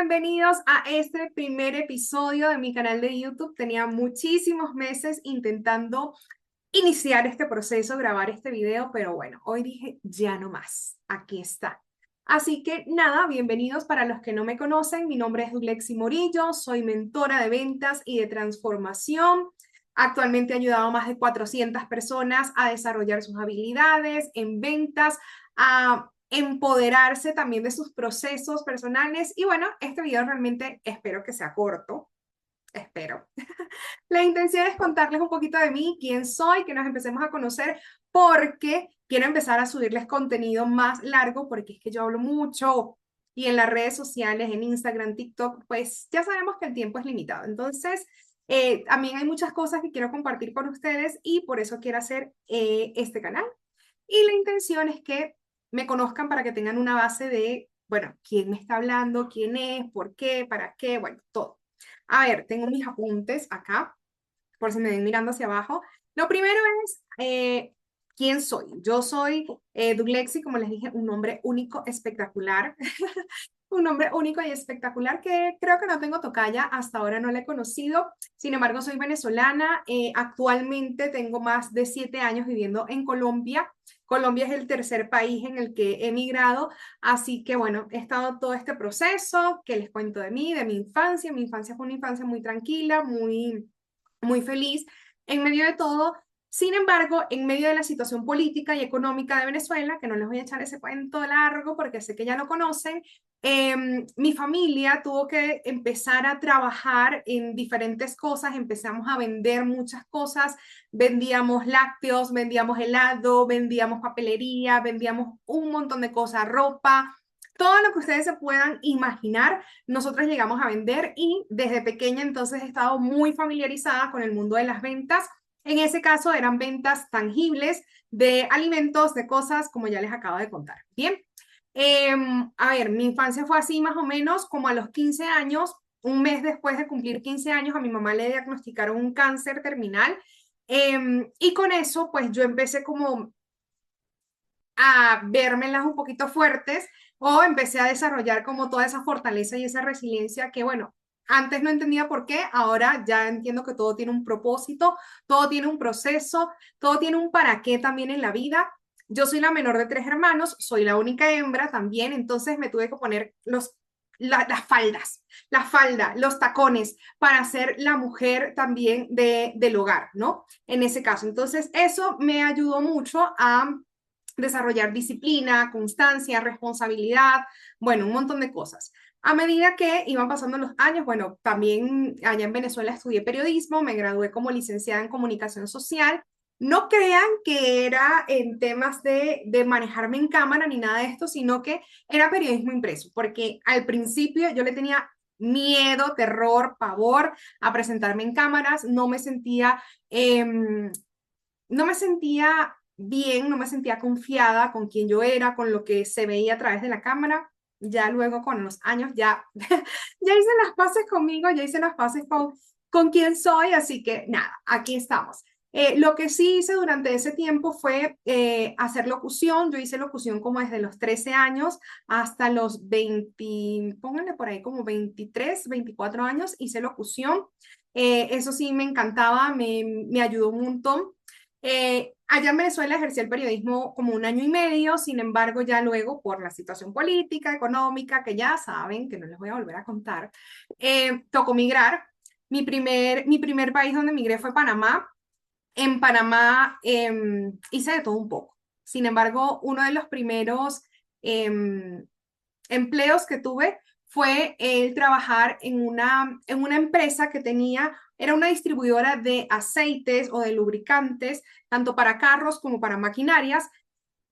Bienvenidos a este primer episodio de mi canal de YouTube. Tenía muchísimos meses intentando iniciar este proceso, grabar este video, pero bueno, hoy dije ya no más, aquí está. Así que nada, bienvenidos para los que no me conocen. Mi nombre es Dulexi Morillo, soy mentora de ventas y de transformación. Actualmente he ayudado a más de 400 personas a desarrollar sus habilidades en ventas, a empoderarse también de sus procesos personales. Y bueno, este video realmente espero que sea corto, espero. La intención es contarles un poquito de mí, quién soy, que nos empecemos a conocer, porque quiero empezar a subirles contenido más largo, porque es que yo hablo mucho y en las redes sociales, en Instagram, TikTok, pues ya sabemos que el tiempo es limitado. Entonces, también hay muchas cosas que quiero compartir con ustedes y por eso quiero hacer este canal. Y la intención es que me conozcan para que tengan una base de, bueno, quién me está hablando, quién es, por qué, para qué, bueno, todo. A ver, tengo mis apuntes acá por si me ven mirando hacia abajo. Lo primero es, ¿quién soy? Yo soy Duglexi, como les dije, un nombre único, espectacular. Un nombre único y espectacular que creo que no tengo tocaya, hasta ahora no la he conocido. Sin embargo, soy venezolana. Actualmente tengo más de 7 años viviendo en Colombia. Colombia es el tercer país en el que he emigrado, así que bueno, he estado todo este proceso que les cuento de mí, de mi infancia. Mi infancia fue una infancia muy tranquila, muy feliz en medio de todo. Sin embargo, en medio de la situación política y económica de Venezuela, que no les voy a echar ese cuento largo porque sé que ya lo conocen, mi familia tuvo que empezar a trabajar en diferentes cosas, empezamos a vender muchas cosas, vendíamos lácteos, vendíamos helado, vendíamos papelería, vendíamos un montón de cosas, ropa, todo lo que ustedes se puedan imaginar, nosotros llegamos a vender y desde pequeña entonces he estado muy familiarizada con el mundo de las ventas. En ese caso eran ventas tangibles de alimentos, de cosas, como ya les acabo de contar. Bien, a ver, mi infancia fue así más o menos como a los 15 años, un mes después de cumplir 15 años, a mi mamá le diagnosticaron un cáncer terminal. Y con eso, pues yo empecé como a vérmelas un poquito fuertes o empecé a desarrollar como toda esa fortaleza y esa resiliencia que, bueno, antes no entendía por qué, ahora ya entiendo que todo tiene un propósito, todo tiene un proceso, todo tiene un para qué también en la vida. Yo soy la menor de 3 hermanos, soy la única hembra también, entonces me tuve que poner las faldas, la falda, los tacones para ser la mujer también del hogar, ¿no? En ese caso. Entonces, eso me ayudó mucho a desarrollar disciplina, constancia, responsabilidad, bueno, un montón de cosas. A medida que iban pasando los años, bueno, también allá en Venezuela estudié periodismo, me gradué como licenciada en comunicación social. No crean que era en temas de manejarme en cámara ni nada de esto, sino que era periodismo impreso, porque al principio yo le tenía miedo, terror, pavor a presentarme en cámaras, no me sentía bien, no me sentía confiada con quien yo era, con lo que se veía a través de la cámara. Ya luego con los años ya, ya hice las paces conmigo, ya hice las paces con quién soy, así que nada, aquí estamos. Lo que sí hice durante ese tiempo fue hacer locución. Yo hice locución como desde los 13 años hasta los 20, pónganle por ahí como 23, 24 años, hice locución. Eso sí me encantaba, me ayudó un montón. Allá en Venezuela ejercí el periodismo como 1 año y medio, sin embargo, ya luego por la situación política, económica, que ya saben, que no les voy a volver a contar, tocó migrar. Mi primer país donde migré fue Panamá. En Panamá hice de todo un poco. Sin embargo, uno de los primeros em, empleos que tuve fue el trabajar en una empresa que tenía, era una distribuidora de aceites o de lubricantes, tanto para carros como para maquinarias.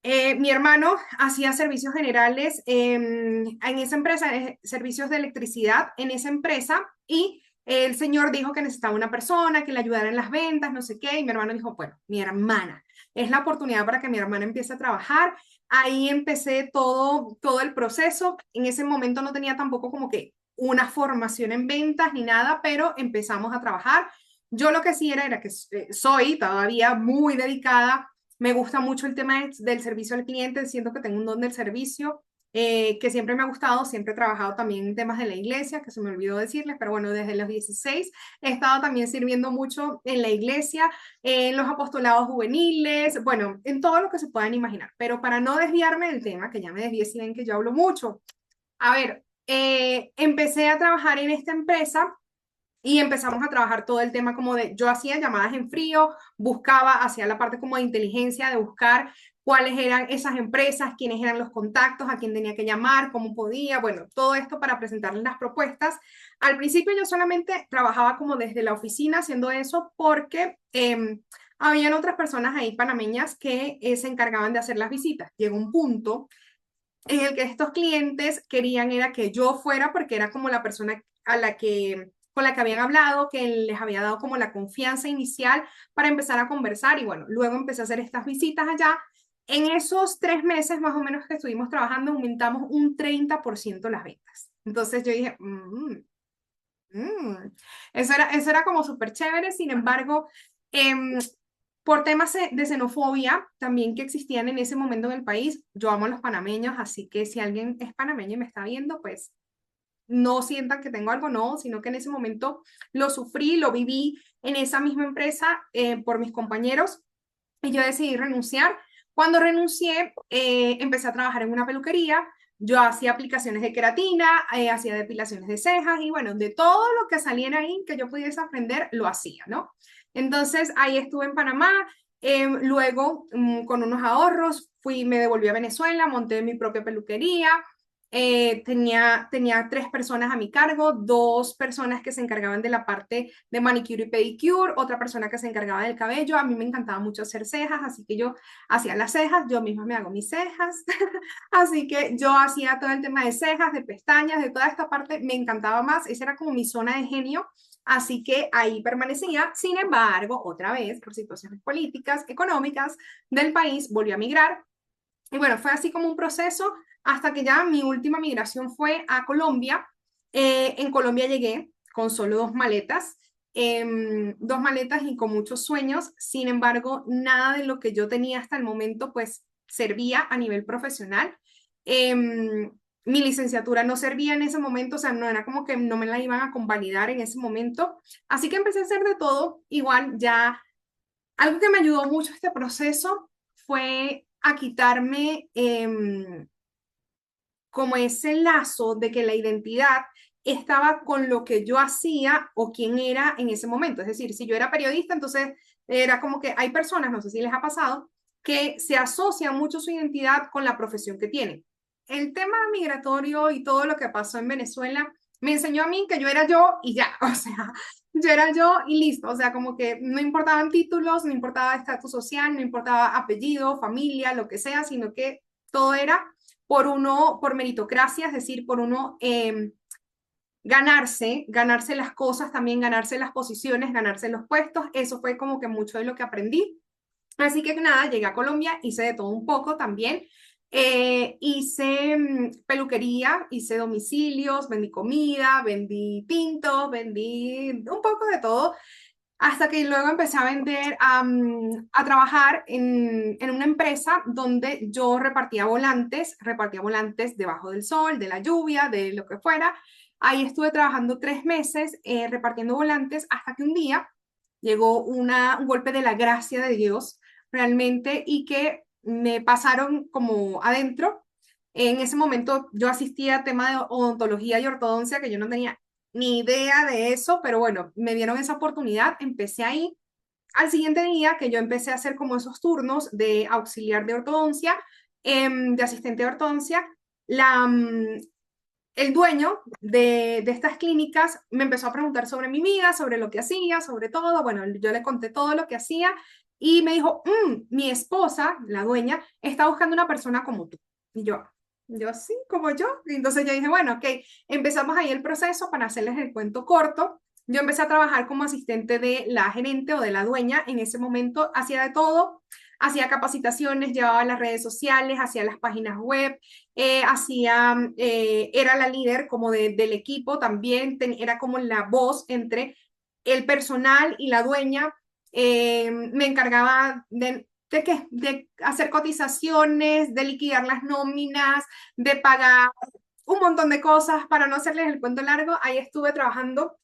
Mi hermano hacía servicios generales en esa empresa, servicios de electricidad en esa empresa, y el señor dijo que necesitaba una persona que le ayudara en las ventas, no sé qué, y mi hermano dijo, bueno, mi hermana, es la oportunidad para que mi hermana empiece a trabajar. Ahí empecé todo el proceso. En ese momento no tenía tampoco como que una formación en ventas ni nada, pero empezamos a trabajar. Yo lo que sí era que soy todavía muy dedicada, me gusta mucho el tema del servicio al cliente, siento que tengo un don del servicio. que siempre me ha gustado, siempre he trabajado también en temas de la iglesia, que se me olvidó decirles, pero bueno, desde los 16 he estado también sirviendo mucho en la iglesia, en los apostolados juveniles, bueno, en todo lo que se puedan imaginar. Pero para no desviarme del tema, que ya me desvié, si ven que yo hablo mucho, a ver, empecé a trabajar en esta empresa y empezamos a trabajar todo el tema como de, yo hacía llamadas en frío, buscaba, hacía la parte como de inteligencia, de buscar cuáles eran esas empresas, quiénes eran los contactos, a quién tenía que llamar, cómo podía, bueno, todo esto para presentarles las propuestas. Al principio yo solamente trabajaba como desde la oficina haciendo eso porque habían otras personas ahí panameñas que se encargaban de hacer las visitas. Llegó un punto en el que estos clientes querían era que yo fuera porque era como la persona a la que con la que habían hablado, que les había dado como la confianza inicial para empezar a conversar y bueno, luego empecé a hacer estas visitas allá. En esos 3 meses más o menos que estuvimos trabajando, aumentamos un 30% las ventas. Entonces yo dije, eso era como súper chévere, sin embargo, em, por temas de xenofobia también que existían en ese momento en el país, yo amo a los panameños, así que si alguien es panameño y me está viendo, pues no sientan que tengo algo, no, sino que en ese momento lo sufrí, lo viví en esa misma empresa por mis compañeros y yo decidí renunciar. Cuando renuncié, empecé a trabajar en una peluquería. Yo hacía aplicaciones de queratina, hacía depilaciones de cejas y bueno, de todo lo que saliera ahí que yo pudiese aprender, lo hacía, ¿no? Entonces ahí estuve en Panamá. Luego, con unos ahorros, me devolví a Venezuela, monté mi propia peluquería. Tenía 3 personas a mi cargo, 2 personas que se encargaban de la parte de manicure y pedicure, otra persona que se encargaba del cabello. A mí me encantaba mucho hacer cejas, así que yo hacía las cejas, yo misma me hago mis cejas, así que yo hacía todo el tema de cejas, de pestañas, de toda esta parte, me encantaba más, esa era como mi zona de genio, así que ahí permanecía. Sin embargo, otra vez, por situaciones políticas, económicas del país, volví a migrar y bueno, fue así como un proceso hasta que ya mi última migración fue a Colombia. En Colombia llegué con solo 2 maletas, 2 maletas y con muchos sueños. Sin embargo, nada de lo que yo tenía hasta el momento pues servía a nivel profesional. Mi licenciatura no servía en ese momento, o sea, no era como que no me la iban a convalidar en ese momento. Así que empecé a hacer de todo. Igual ya algo que me ayudó mucho este proceso fue a quitarme como ese lazo de que la identidad estaba con lo que yo hacía o quién era en ese momento. Es decir, si yo era periodista, entonces era como que hay personas, no sé si les ha pasado, que se asocian mucho su identidad con la profesión que tienen. El tema migratorio y todo lo que pasó en Venezuela me enseñó a mí que yo era yo y ya, o sea, yo era yo y listo, o sea, como que no importaban títulos, no importaba estatus social, no importaba apellido, familia, lo que sea, sino que todo era por meritocracia, es decir, por uno ganarse las cosas, también ganarse las posiciones, ganarse los puestos. Eso fue como que mucho de lo que aprendí. Así que nada, llegué a Colombia, hice de todo un poco también. Hice peluquería, hice domicilios, vendí comida, vendí tintos, vendí un poco de todo hasta que luego empecé a vender, a trabajar en una empresa donde yo repartía volantes debajo del sol, de la lluvia, de lo que fuera. Ahí estuve trabajando 3 meses repartiendo volantes hasta que un día llegó un golpe de la gracia de Dios realmente y que me pasaron como adentro. En ese momento yo asistía a tema de odontología y ortodoncia que yo no tenía ni idea de eso, pero bueno, me dieron esa oportunidad, empecé ahí. Al siguiente día que yo empecé a hacer como esos turnos de auxiliar de ortodoncia, de asistente de ortodoncia, el dueño de estas clínicas me empezó a preguntar sobre mi vida, sobre lo que hacía, sobre todo. Bueno, yo le conté todo lo que hacía y me dijo, mi esposa, la dueña, está buscando una persona como tú. Y yo sí, como yo. Y entonces yo dije, bueno, ok, empezamos ahí el proceso para hacerles el cuento corto. Yo empecé a trabajar como asistente de la gerente o de la dueña. En ese momento hacía de todo. Hacía capacitaciones, llevaba las redes sociales, hacía las páginas web, era la líder como del equipo también, era como la voz entre el personal y la dueña. Me encargaba de ¿de qué? De hacer cotizaciones, de liquidar las nóminas, de pagar un montón de cosas. Para no hacerles el cuento largo, ahí estuve trabajando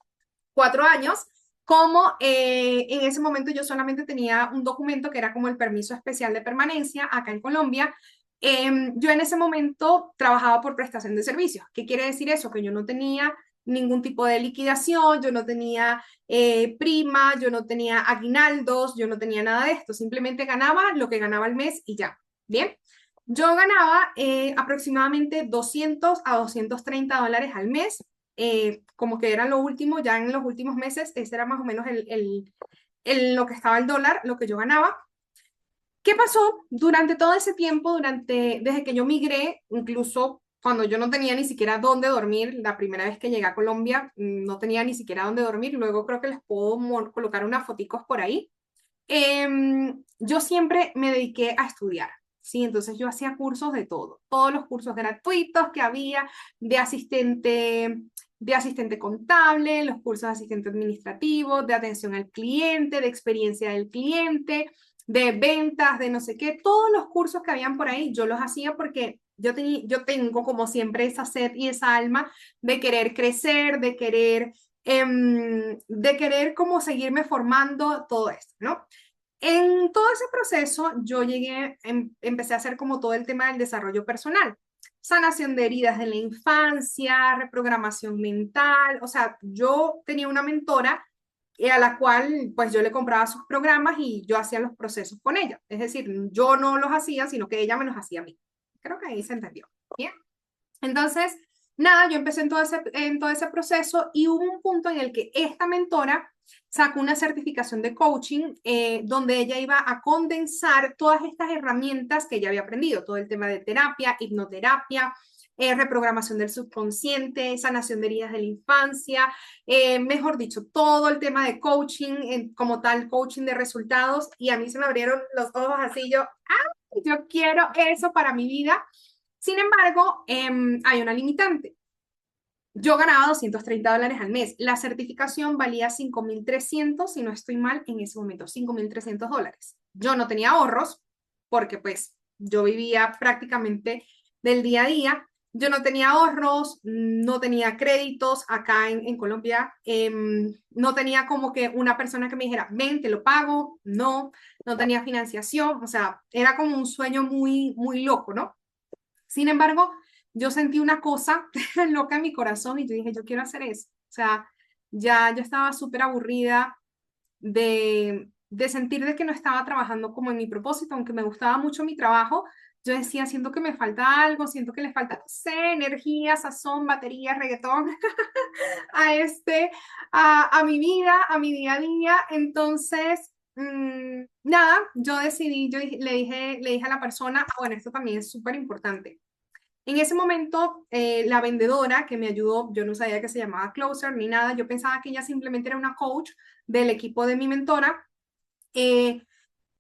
4 años. Como en ese momento yo solamente tenía un documento que era como el permiso especial de permanencia acá en Colombia. Yo en ese momento trabajaba por prestación de servicios. ¿Qué quiere decir eso? Que yo no tenía ningún tipo de liquidación, yo no tenía prima, yo no tenía aguinaldos, yo no tenía nada de esto. Simplemente ganaba lo que ganaba al mes y ya. Bien. Yo ganaba aproximadamente 200 a $230 al mes, como que era lo último, ya en los últimos meses, ese era más o menos lo que estaba el dólar, lo que yo ganaba. ¿Qué pasó durante todo ese tiempo, desde que yo migré, incluso cuando yo no tenía ni siquiera dónde dormir, la primera vez que llegué a Colombia, no tenía ni siquiera dónde dormir, luego creo que les puedo colocar unas foticos por ahí. Yo siempre me dediqué a estudiar, ¿sí? Entonces yo hacía cursos de todo, todos los cursos gratuitos que había de asistente contable, los cursos de asistente administrativo, de atención al cliente, de experiencia del cliente, de ventas, de no sé qué, todos los cursos que habían por ahí, yo los hacía porque yo tengo como siempre esa sed y esa alma de querer crecer, de querer como seguirme formando, todo esto, ¿no? En todo ese proceso, yo empecé a hacer como todo el tema del desarrollo personal, sanación de heridas de la infancia, reprogramación mental, o sea, yo tenía una mentora a la cual pues yo le compraba sus programas y yo hacía los procesos con ella, es decir, yo no los hacía, sino que ella me los hacía a mí. Creo que ahí se entendió. Bien. Entonces, nada, yo empecé en todo ese proceso y hubo un punto en el que esta mentora sacó una certificación de coaching donde ella iba a condensar todas estas herramientas que ella había aprendido, todo el tema de terapia, hipnoterapia, reprogramación del subconsciente, sanación de heridas de la infancia, mejor dicho, todo el tema de coaching, como tal, coaching de resultados, y a mí se me abrieron los ojos así, yo quiero eso para mi vida. Sin embargo, hay una limitante. Yo ganaba $230 al mes. La certificación valía 5.300, si no estoy mal, en ese momento, $5.300. Yo no tenía ahorros porque pues yo vivía prácticamente del día a día. Yo no tenía ahorros, no tenía créditos acá en Colombia. No tenía como que una persona que me dijera, ven, te lo pago. No, no tenía financiación. O sea, era como un sueño muy, muy loco, ¿no? Sin embargo, yo sentí una cosa loca en mi corazón y yo dije, yo quiero hacer eso. O sea, ya yo estaba súper aburrida de sentir de que no estaba trabajando como en mi propósito, aunque me gustaba mucho mi trabajo. Yo decía, siento que me falta algo, siento que le falta, no sé, energía, sazón, batería, reggaetón a a mi vida, a mi día a día. Entonces, nada, yo decidí, le dije a la persona, bueno, esto también es súper importante. En ese momento, la vendedora que me ayudó, yo no sabía que se llamaba Closer ni nada, yo pensaba que ella simplemente era una coach del equipo de mi mentora. eh,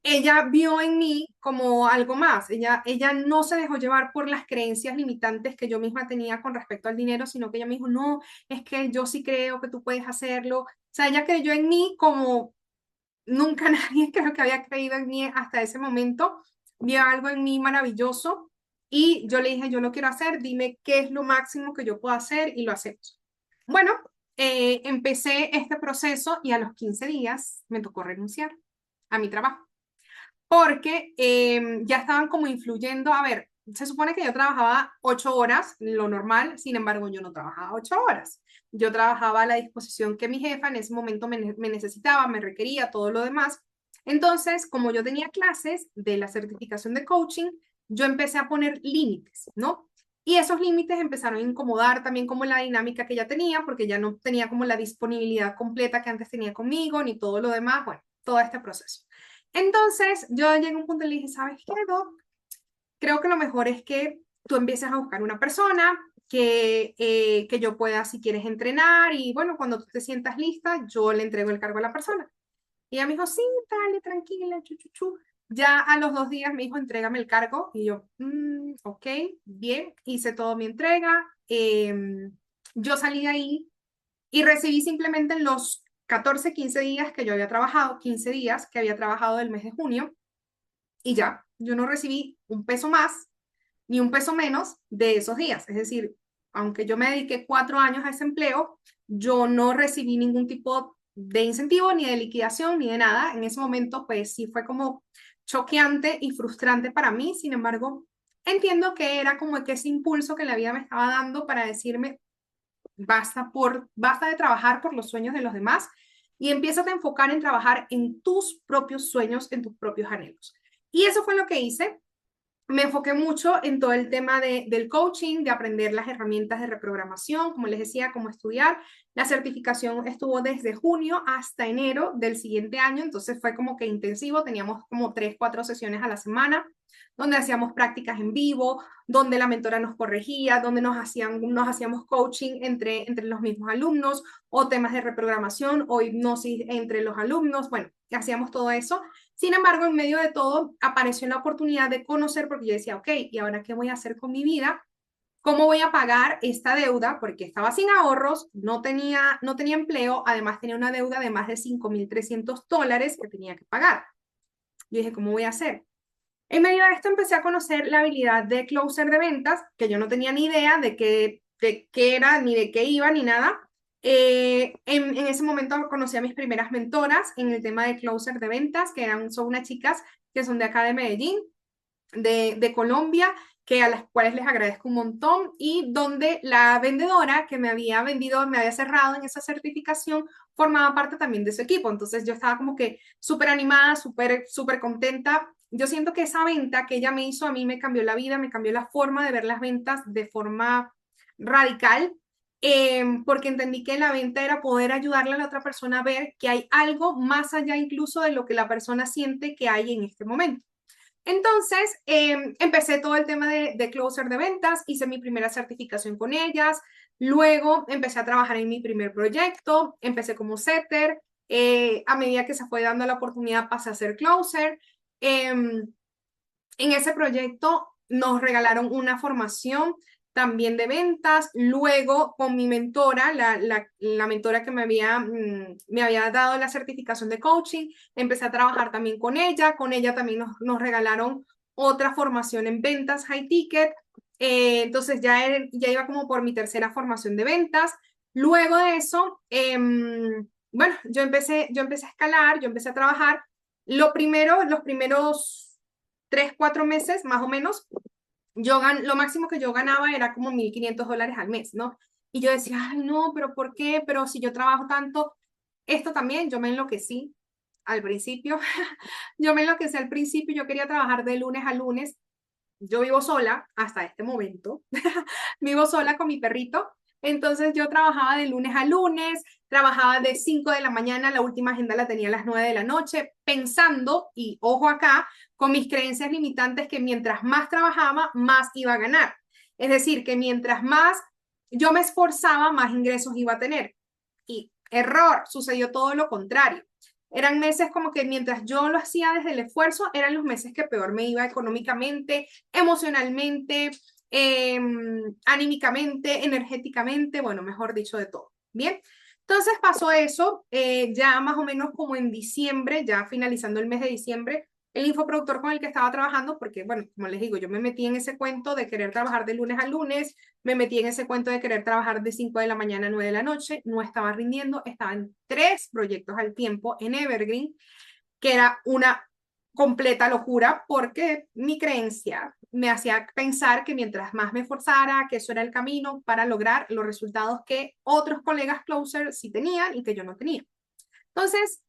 Ella vio en mí como algo más. Ella no se dejó llevar por las creencias limitantes que yo misma tenía con respecto al dinero, sino que ella me dijo, no, es que yo sí creo que tú puedes hacerlo. O sea, ella creyó en mí como nunca nadie creo que había creído en mí hasta ese momento. Vio algo en mí maravilloso y yo le dije, yo lo quiero hacer, dime qué es lo máximo que yo puedo hacer y lo hacemos. Bueno, empecé este proceso y a los 15 días me tocó renunciar a mi trabajo porque ya estaban como influyendo, a ver, se supone que yo trabajaba 8 horas, lo normal, sin embargo yo no trabajaba 8 horas. Yo trabajaba a la disposición que mi jefa en ese momento me necesitaba, me requería, todo lo demás. Entonces, como yo tenía clases de la certificación de coaching, yo empecé a poner límites, ¿no? Y esos límites empezaron a incomodar también como la dinámica que ya tenía, porque ya no tenía como la disponibilidad completa que antes tenía conmigo, ni todo lo demás, bueno, todo este proceso. Entonces, yo llegué a un punto y le dije, ¿sabes qué, Doc? Creo que lo mejor es que tú empieces a buscar una persona que yo pueda, si quieres, entrenar y bueno, cuando tú te sientas lista, yo le entrego el cargo a la persona. Y ella me dijo, sí, dale, tranquila, chu. Ya a los 2 días me dijo, entrégame el cargo. Y yo, ok, bien, hice todo mi entrega. Yo salí de ahí y recibí simplemente en los 14 15 días que yo había trabajado, 15 días que había trabajado del mes de junio, y ya, yo no recibí un peso más ni un peso menos de esos días. Es decir, aunque yo me dediqué 4 años a ese empleo, yo no recibí ningún tipo de incentivo, ni de liquidación, ni de nada. En ese momento, pues sí fue como choqueante y frustrante para mí. Sin embargo, entiendo que era como que ese impulso que la vida me estaba dando para decirme, basta de trabajar por los sueños de los demás y empieza a enfocar en trabajar en tus propios sueños, en tus propios anhelos. Y eso fue lo que hice. Me enfoqué mucho en todo el tema del coaching, de aprender las herramientas de reprogramación, como les decía, cómo estudiar. La certificación estuvo desde junio hasta enero del siguiente año, entonces fue como que intensivo, teníamos como 3, 4 sesiones a la semana, donde hacíamos prácticas en vivo, donde la mentora nos corregía, donde nos hacíamos coaching entre los mismos alumnos, o temas de reprogramación, o hipnosis entre los alumnos, bueno, hacíamos todo eso. Sin embargo, en medio de todo, apareció la oportunidad de conocer, porque yo decía, ok, ¿y ahora qué voy a hacer con mi vida? ¿Cómo voy a pagar esta deuda? Porque estaba sin ahorros, no tenía empleo, además tenía una deuda de más de $5,300 que tenía que pagar. Yo dije, ¿cómo voy a hacer? En medio de esto empecé a conocer la habilidad de closer de ventas, que yo no tenía ni idea de qué era, ni de qué iba, ni nada. En ese momento conocí a mis primeras mentoras en el tema de closer de ventas, son unas chicas que son de acá de Medellín, de Colombia, que a las cuales les agradezco un montón, y donde la vendedora que me había vendido, me había cerrado en esa certificación, formaba parte también de su equipo. Entonces yo estaba como que súper animada, súper contenta. Yo siento que esa venta que ella me hizo a mí me cambió la vida, me cambió la forma de ver las ventas de forma radical, porque entendí que la venta era poder ayudarle a la otra persona a ver que hay algo más allá incluso de lo que la persona siente que hay en este momento. Entonces, empecé todo el tema de closer de ventas, hice mi primera certificación con ellas, luego empecé a trabajar en mi primer proyecto, empecé como setter, a medida que se fue dando la oportunidad pasé a ser closer. En ese proyecto nos regalaron una formación también de ventas. Luego, con mi mentora, la mentora que me había dado la certificación de coaching, empecé a trabajar también con ella. Con ella también nos regalaron otra formación en ventas high ticket. Entonces ya iba como por mi tercera formación de ventas. Luego de eso, bueno, yo empecé a escalar, yo empecé a trabajar. Los primeros 3, 4 meses más o menos, lo máximo que yo ganaba era como $1,500 al mes, ¿no? Y yo decía, ay, no, pero ¿por qué? Pero si yo trabajo tanto, esto también, yo me enloquecí al principio, yo me enloquecí al principio, yo quería trabajar de lunes a lunes. Yo vivo sola hasta este momento, vivo sola con mi perrito, entonces yo trabajaba de lunes a lunes, trabajaba de 5 de la mañana, la última agenda la tenía a las 9 de la noche, pensando, y ojo acá, con mis creencias limitantes que mientras más trabajaba, más iba a ganar. Es decir, que mientras más yo me esforzaba, más ingresos iba a tener. Y error, sucedió todo lo contrario. Eran meses como que mientras yo lo hacía desde el esfuerzo, eran los meses que peor me iba económicamente, emocionalmente, anímicamente, energéticamente, bueno, mejor dicho, de todo. Bien, entonces pasó eso, ya más o menos como en diciembre, ya finalizando el mes de diciembre, el infoproductor con el que estaba trabajando, porque bueno, como les digo, yo me metí en ese cuento de querer trabajar de lunes a lunes, me metí en ese cuento de querer trabajar de 5 de la mañana a 9 de la noche, no estaba rindiendo, estaba en 3 proyectos al tiempo en Evergreen, que era una completa locura porque mi creencia me hacía pensar que mientras más me esforzara, que eso era el camino para lograr los resultados que otros colegas closer sí tenían y que yo no tenía. Entonces,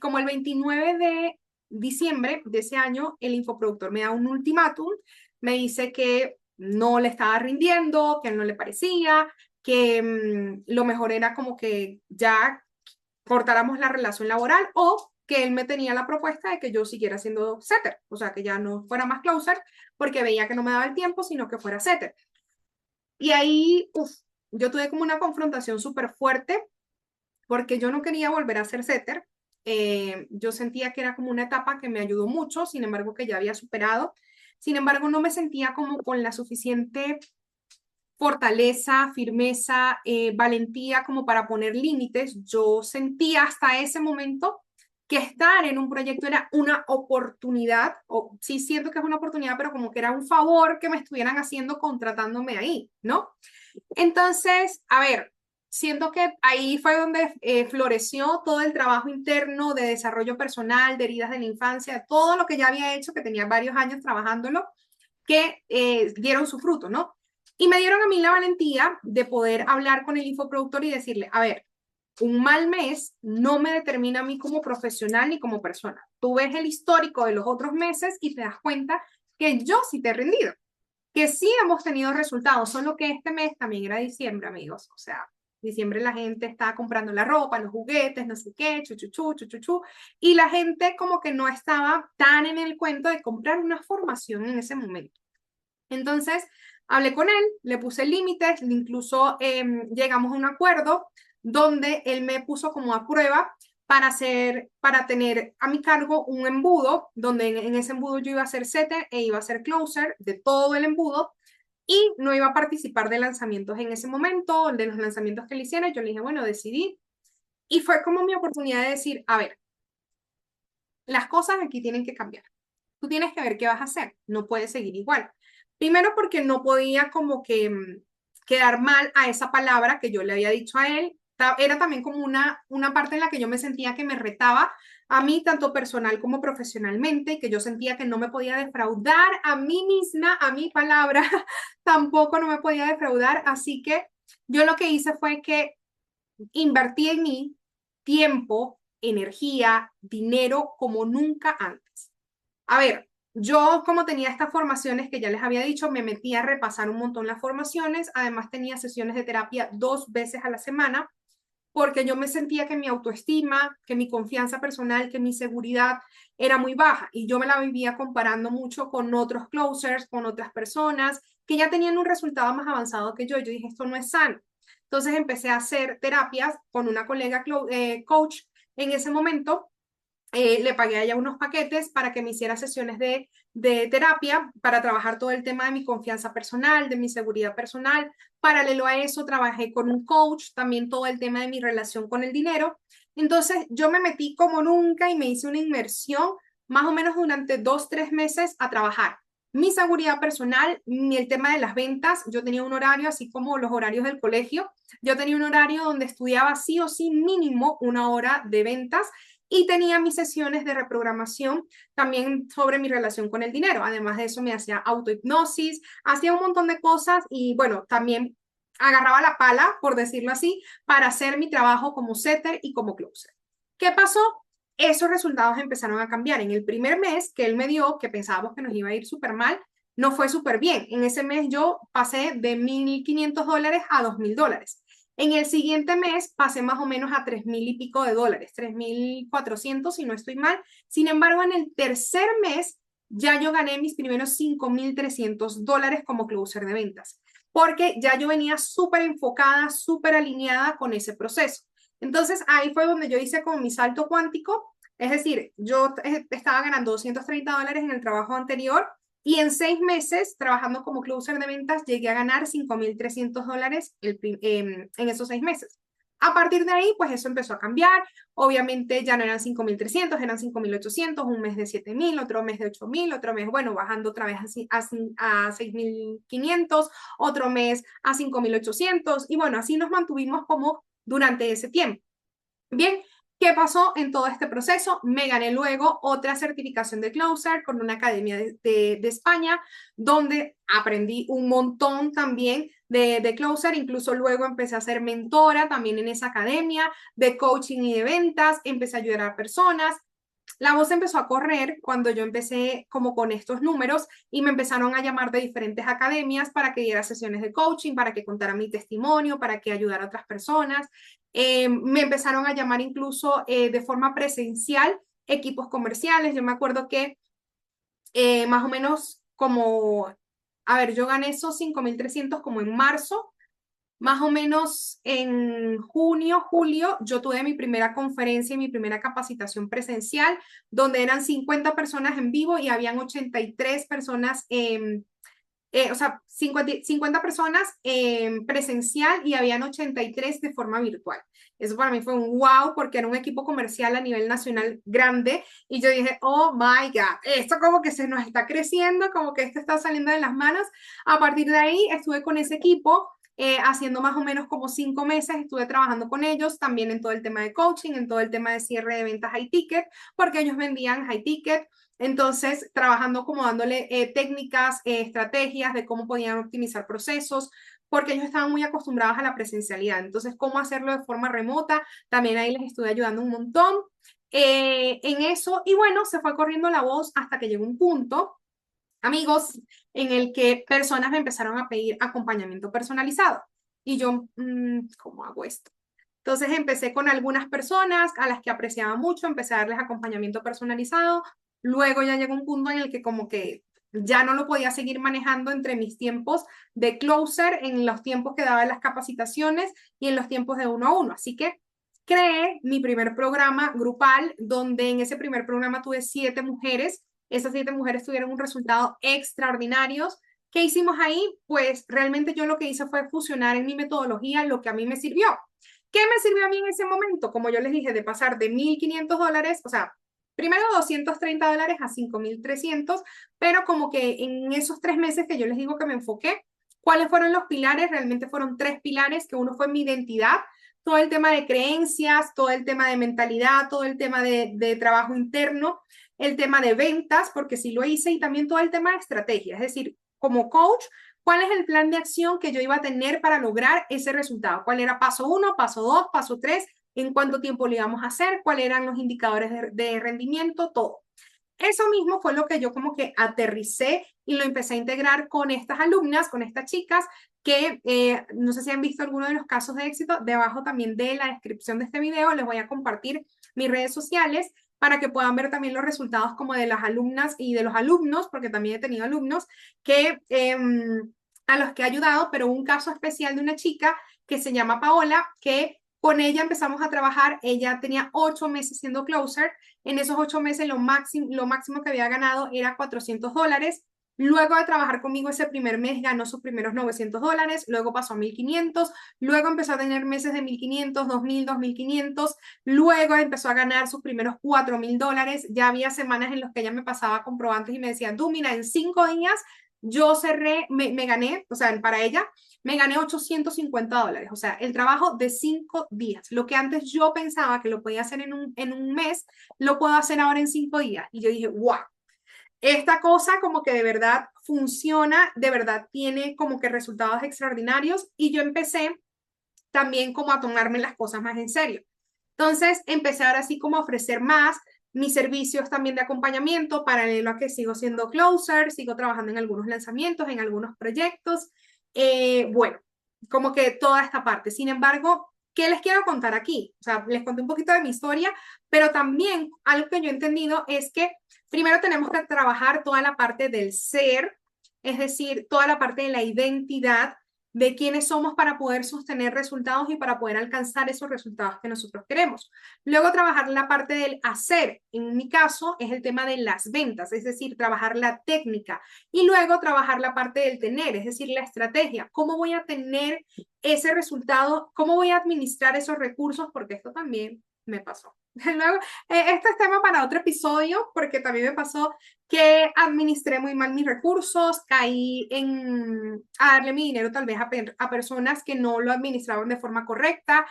como el 29 de diciembre de ese año, el infoproductor me da un ultimátum, me dice que no le estaba rindiendo, que no le parecía, que lo mejor era como que ya cortáramos la relación laboral o que él me tenía la propuesta de que yo siguiera siendo setter, o sea, que ya no fuera más closer porque veía que no me daba el tiempo, sino que fuera setter. Y ahí, yo tuve como una confrontación súper fuerte porque yo no quería volver a ser setter. Yo sentía que era como una etapa que me ayudó mucho, sin embargo, que ya había superado. Sin embargo, no me sentía como con la suficiente fortaleza, firmeza, valentía como para poner límites. Yo sentía hasta ese momento que estar en un proyecto era una oportunidad, o sí siento que es una oportunidad, pero como que era un favor que me estuvieran haciendo contratándome ahí, ¿no? Entonces, a ver, siento que ahí fue donde floreció todo el trabajo interno de desarrollo personal, de heridas de la infancia, todo lo que ya había hecho, que tenía varios años trabajándolo, que dieron su fruto, ¿no? Y me dieron a mí la valentía de poder hablar con el infoproductor y decirle, a ver, un mal mes no me determina a mí como profesional ni como persona. Tú ves el histórico de los otros meses y te das cuenta que yo sí te he rendido, que sí hemos tenido resultados, solo que este mes también era diciembre, amigos. O sea, diciembre la gente está comprando la ropa, los juguetes, no sé qué, chuchuchu, chuchuchu, y la gente como que no estaba tan en el cuento de comprar una formación en ese momento. Entonces, hablé con él, le puse límites, incluso llegamos a un acuerdo donde él me puso como a prueba para tener a mi cargo un embudo, donde en ese embudo yo iba a ser setter e iba a ser closer de todo el embudo y no iba a participar de lanzamientos en ese momento, de los lanzamientos que le hiciera. Yo le dije, bueno, decidí. Y fue como mi oportunidad de decir, a ver, las cosas aquí tienen que cambiar. Tú tienes que ver qué vas a hacer. No puedes seguir igual. Primero porque no podía como que quedar mal a esa palabra que yo le había dicho a él. Era también como una parte en la que yo me sentía que me retaba a mí, tanto personal como profesionalmente, que yo sentía que no me podía defraudar a mí misma, a mi palabra, tampoco no me podía defraudar. Así que yo lo que hice fue que invertí en mí tiempo, energía, dinero como nunca antes. A ver, yo como tenía estas formaciones que ya les había dicho, me metí a repasar un montón las formaciones, además tenía sesiones de terapia 2 veces a la semana, porque yo me sentía que mi autoestima, que mi confianza personal, que mi seguridad era muy baja y yo me la vivía comparando mucho con otros closers, con otras personas que ya tenían un resultado más avanzado que yo. Yo dije, esto no es sano. Entonces empecé a hacer terapias con una colega coach en ese momento. Le pagué a ella unos paquetes para que me hiciera sesiones de terapia para trabajar todo el tema de mi confianza personal, de mi seguridad personal. Paralelo a eso, trabajé con un coach, también todo el tema de mi relación con el dinero. Entonces, yo me metí como nunca y me hice una inmersión más o menos durante 2, 3 meses a trabajar. Mi seguridad personal, el tema de las ventas, yo tenía un horario, así como los horarios del colegio, yo tenía un horario donde estudiaba sí o sí mínimo 1 hora de ventas y tenía mis sesiones de reprogramación también sobre mi relación con el dinero. Además de eso, me hacía autohipnosis, hacía un montón de cosas y bueno, también agarraba la pala, por decirlo así, para hacer mi trabajo como setter y como closer. ¿Qué pasó? Esos resultados empezaron a cambiar. En el primer mes que él me dio, que pensábamos que nos iba a ir súper mal, no fue súper bien. En ese mes yo pasé de $1,500 a $2,000. En el siguiente mes pasé más o menos a 3,000 y pico de dólares, 3,400 si no estoy mal. Sin embargo, en el tercer mes ya yo gané mis primeros $5,300 como closer de ventas, porque ya yo venía súper enfocada, súper alineada con ese proceso. Entonces ahí fue donde yo hice como mi salto cuántico, es decir, yo estaba ganando $230 en el trabajo anterior y en 6 meses, trabajando como closer de ventas, llegué a ganar $5,300 en esos 6 meses. A partir de ahí, pues eso empezó a cambiar. Obviamente ya no eran 5,300, eran 5,800, un mes de 7,000, otro mes de 8,000, otro mes, bueno, bajando otra vez a 6,500, otro mes a 5,800. Y bueno, así nos mantuvimos como durante ese tiempo. Bien, ¿qué pasó en todo este proceso? Me gané luego otra certificación de Closer con una academia de España, donde aprendí un montón también de Closer. Incluso luego empecé a ser mentora también en esa academia de coaching y de ventas. Empecé a ayudar a personas. La voz empezó a correr cuando yo empecé como con estos números y me empezaron a llamar de diferentes academias para que diera sesiones de coaching, para que contara mi testimonio, para que ayudara a otras personas. Me empezaron a llamar incluso de forma presencial equipos comerciales. Yo me acuerdo que más o menos como, a ver, yo gané esos 5,300 como en marzo. Más o menos en junio, julio, yo tuve mi primera conferencia y mi primera capacitación presencial, donde eran 50 personas en vivo y habían 83 personas o sea, 50 personas presencial y habían 83 de forma virtual. Eso para mí fue un wow porque era un equipo comercial a nivel nacional grande y yo dije, oh my God, esto como que se nos está creciendo, como que esto está saliendo de las manos. A partir de ahí estuve con ese equipo. Haciendo más o menos como 5 meses, estuve trabajando con ellos también en todo el tema de coaching, en todo el tema de cierre de ventas high ticket, porque ellos vendían high ticket. Entonces, trabajando como dándole técnicas, estrategias de cómo podían optimizar procesos, porque ellos estaban muy acostumbrados a la presencialidad. Entonces, cómo hacerlo de forma remota, también ahí les estuve ayudando un montón en eso. Y bueno, se fue corriendo la voz hasta que llegó un punto, amigos, en el que personas me empezaron a pedir acompañamiento personalizado. Y yo, ¿cómo hago esto? Entonces empecé con algunas personas a las que apreciaba mucho, empecé a darles acompañamiento personalizado. Luego ya llegó un punto en el que como que ya no lo podía seguir manejando entre mis tiempos de closer, en los tiempos que daba las capacitaciones y en los tiempos de uno a uno. Así que creé mi primer programa grupal, donde en ese primer programa tuve 7 mujeres. Esas 7 mujeres tuvieron un resultado extraordinario. ¿Qué hicimos ahí? Pues realmente yo lo que hice fue fusionar en mi metodología lo que a mí me sirvió. ¿Qué me sirvió a mí en ese momento? Como yo les dije, de pasar de $1,500, o sea, primero $230 a 5,300, pero como que en esos 3 meses que yo les digo que me enfoqué, ¿cuáles fueron los pilares? Realmente fueron 3 pilares, que uno fue mi identidad, todo el tema de creencias, todo el tema de mentalidad, todo el tema de trabajo interno, el tema de ventas, porque sí lo hice, y también todo el tema de estrategia, es decir, como coach, ¿cuál es el plan de acción que yo iba a tener para lograr ese resultado? ¿Cuál era paso 1, paso 2, paso 3? ¿En cuánto tiempo lo íbamos a hacer? ¿Cuáles eran los indicadores de rendimiento? Todo. Eso mismo fue lo que yo como que aterricé y lo empecé a integrar con estas alumnas, con estas chicas, que no sé si han visto alguno de los casos de éxito. Debajo también de la descripción de este video les voy a compartir mis redes sociales para que puedan ver también los resultados como de las alumnas y de los alumnos, porque también he tenido alumnos que a los que he ayudado, pero un caso especial de una chica que se llama Paola, que con ella empezamos a trabajar. Ella tenía 8 meses siendo closer. En esos 8 meses lo máximo que había ganado era $400. Luego de trabajar conmigo ese primer mes ganó sus primeros $900, luego pasó a 1,500, luego empezó a tener meses de 1,500, 2,000, 2,500, luego empezó a ganar sus primeros $4,000. Ya había semanas en las que ella me pasaba comprobantes y me decía, tú mira, en 5 días yo cerré, me gané, o sea, para ella, me gané $850. O sea, el trabajo de 5 días. Lo que antes yo pensaba que lo podía hacer en un mes, lo puedo hacer ahora en 5 días. Y yo dije, wow, esta cosa como que de verdad funciona, de verdad tiene como que resultados extraordinarios. Y yo empecé también como a tomarme las cosas más en serio. Entonces empecé ahora sí como a ofrecer más mis servicios también de acompañamiento, paralelo a que sigo siendo closer, sigo trabajando en algunos lanzamientos, en algunos proyectos. Bueno, como que toda esta parte. Sin embargo, ¿qué les quiero contar aquí? O sea, les conté un poquito de mi historia, pero también algo que yo he entendido es que primero tenemos que trabajar toda la parte del ser, es decir, toda la parte de la identidad, de quiénes somos para poder sostener resultados y para poder alcanzar esos resultados que nosotros queremos. Luego trabajar la parte del hacer. En mi caso es el tema de las ventas, es decir, trabajar la técnica. Y luego trabajar la parte del tener, es decir, la estrategia. ¿Cómo voy a tener ese resultado? ¿Cómo voy a administrar esos recursos? Porque esto también me pasó. Luego, este es tema para otro episodio, porque también me pasó que administré muy mal mis recursos, caí a darle mi dinero tal vez a personas que no lo administraban de forma correcta,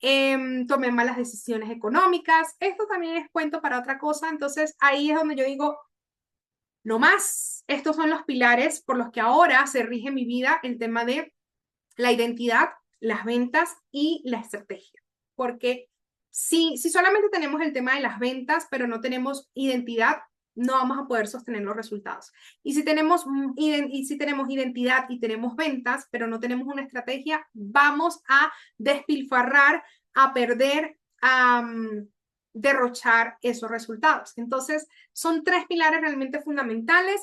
tomé malas decisiones económicas. Esto también es cuento para otra cosa. Entonces ahí es donde yo digo, no más. Estos son los pilares por los que ahora se rige mi vida, el tema de la identidad, las ventas y la estrategia. Porque si solamente tenemos el tema de las ventas, pero no tenemos identidad, no vamos a poder sostener los resultados. Y si tenemos identidad y tenemos ventas, pero no tenemos una estrategia, vamos a despilfarrar, a perder, a derrochar esos resultados. Entonces, son 3 pilares realmente fundamentales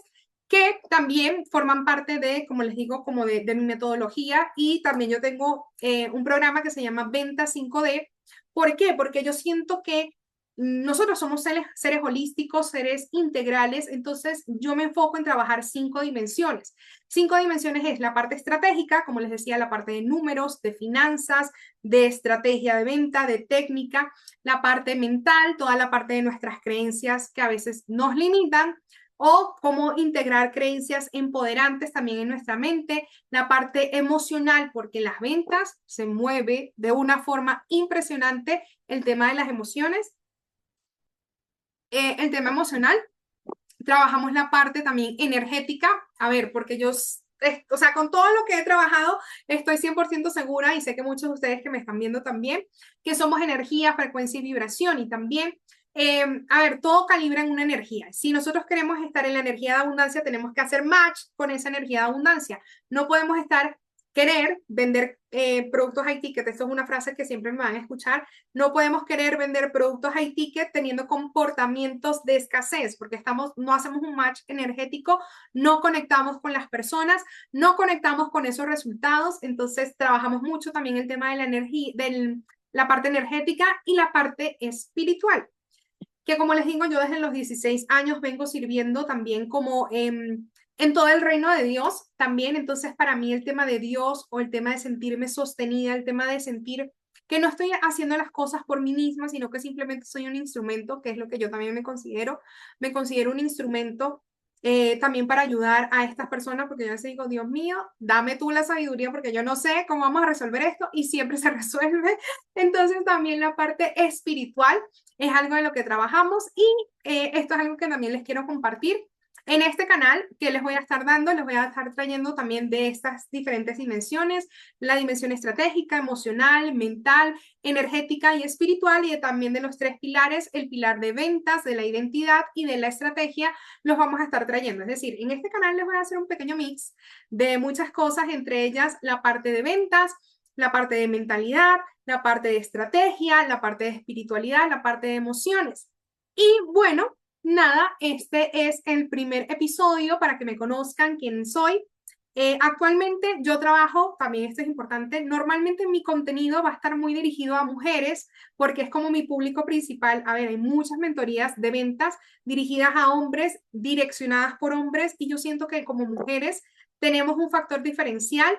que también forman parte de, como les digo, como de mi metodología. Y también yo tengo un programa que se llama Venta 5D. ¿Por qué? Porque yo siento que nosotros somos seres holísticos, seres integrales. Entonces yo me enfoco en trabajar 5 dimensiones. 5 dimensiones es la parte estratégica, como les decía, la parte de números, de finanzas, de estrategia de venta, de técnica, la parte mental, toda la parte de nuestras creencias que a veces nos limitan, o cómo integrar creencias empoderantes también en nuestra mente, la parte emocional, porque las ventas se mueve de una forma impresionante el tema de las emociones, el tema emocional. Trabajamos la parte también energética, a ver, porque yo, o sea, con todo lo que he trabajado, estoy 100% segura y sé que muchos de ustedes que me están viendo también, que somos energía, frecuencia y vibración y también, a ver, todo calibra en una energía. Si nosotros queremos estar en la energía de abundancia, tenemos que hacer match con esa energía de abundancia. No podemos querer vender productos high ticket. Esto es una frase que siempre me van a escuchar. No podemos querer vender productos high ticket teniendo comportamientos de escasez, porque no hacemos un match energético, no conectamos con las personas, no conectamos con esos resultados. Entonces trabajamos mucho también el tema de la energía, la parte energética y la parte espiritual, que como les digo, yo desde los 16 años vengo sirviendo también como en todo el reino de Dios también. Entonces, para mí el tema de Dios o el tema de sentirme sostenida, el tema de sentir que no estoy haciendo las cosas por mí misma, sino que simplemente soy un instrumento, que es lo que yo también me considero un instrumento también para ayudar a estas personas, porque yo les digo, Dios mío, dame tú la sabiduría, porque yo no sé cómo vamos a resolver esto y siempre se resuelve. Entonces, también la parte espiritual es algo en lo que trabajamos y esto es algo que también les quiero compartir. En este canal que les voy a estar dando, les voy a estar trayendo también de estas diferentes dimensiones, la dimensión estratégica, emocional, mental, energética y espiritual, y también de los 3 pilares, el pilar de ventas, de la identidad y de la estrategia, los vamos a estar trayendo. Es decir, en este canal les voy a hacer un pequeño mix de muchas cosas, entre ellas la parte de ventas, la parte de mentalidad, la parte de estrategia, la parte de espiritualidad, la parte de emociones. Y bueno, nada, este es el primer episodio para que me conozcan quién soy. Actualmente yo trabajo, también esto es importante, normalmente mi contenido va a estar muy dirigido a mujeres porque es como mi público principal. A ver, hay muchas mentorías de ventas dirigidas a hombres, direccionadas por hombres, y yo siento que como mujeres tenemos un factor diferencial,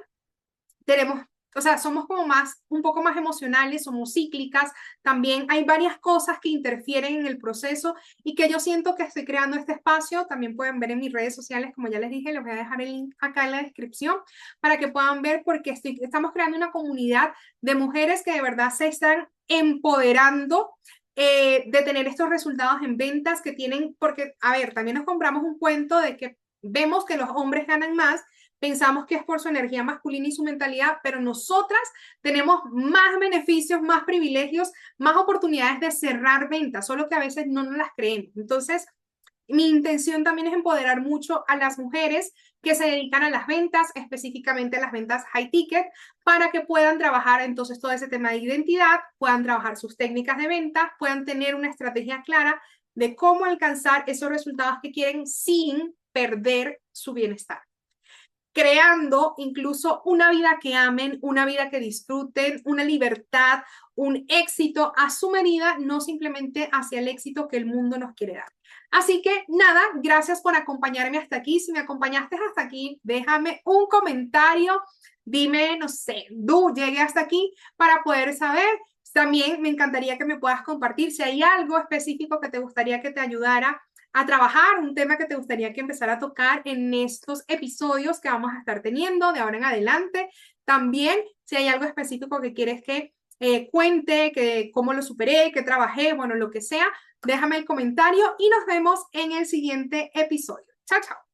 tenemos, o sea, somos como un poco más emocionales, somos cíclicas, también hay varias cosas que interfieren en el proceso y que yo siento que estoy creando este espacio. También pueden ver en mis redes sociales, como ya les dije, les voy a dejar el link acá en la descripción para que puedan ver, porque estamos creando una comunidad de mujeres que de verdad se están empoderando de tener estos resultados en ventas que tienen, porque, a ver, también nos compramos un cuento de que vemos que los hombres ganan más, pensamos que es por su energía masculina y su mentalidad, pero nosotras tenemos más beneficios, más privilegios, más oportunidades de cerrar ventas, solo que a veces no nos las creemos. Entonces, mi intención también es empoderar mucho a las mujeres que se dedican a las ventas, específicamente a las ventas high ticket, para que puedan trabajar entonces todo ese tema de identidad, puedan trabajar sus técnicas de venta, puedan tener una estrategia clara de cómo alcanzar esos resultados que quieren sin perder su bienestar, creando incluso una vida que amen, una vida que disfruten, una libertad, un éxito a su medida, no simplemente hacia el éxito que el mundo nos quiere dar. Así que nada, gracias por acompañarme hasta aquí. Si me acompañaste hasta aquí, déjame un comentario, dime, no sé, llegué hasta aquí para poder saber. También me encantaría que me puedas compartir si hay algo específico que te gustaría que te ayudara a trabajar, un tema que te gustaría que empezara a tocar en estos episodios que vamos a estar teniendo de ahora en adelante. También, si hay algo específico que quieres que cuente, que cómo lo superé, que trabajé, bueno, lo que sea, déjame el comentario y nos vemos en el siguiente episodio. Chao, chao.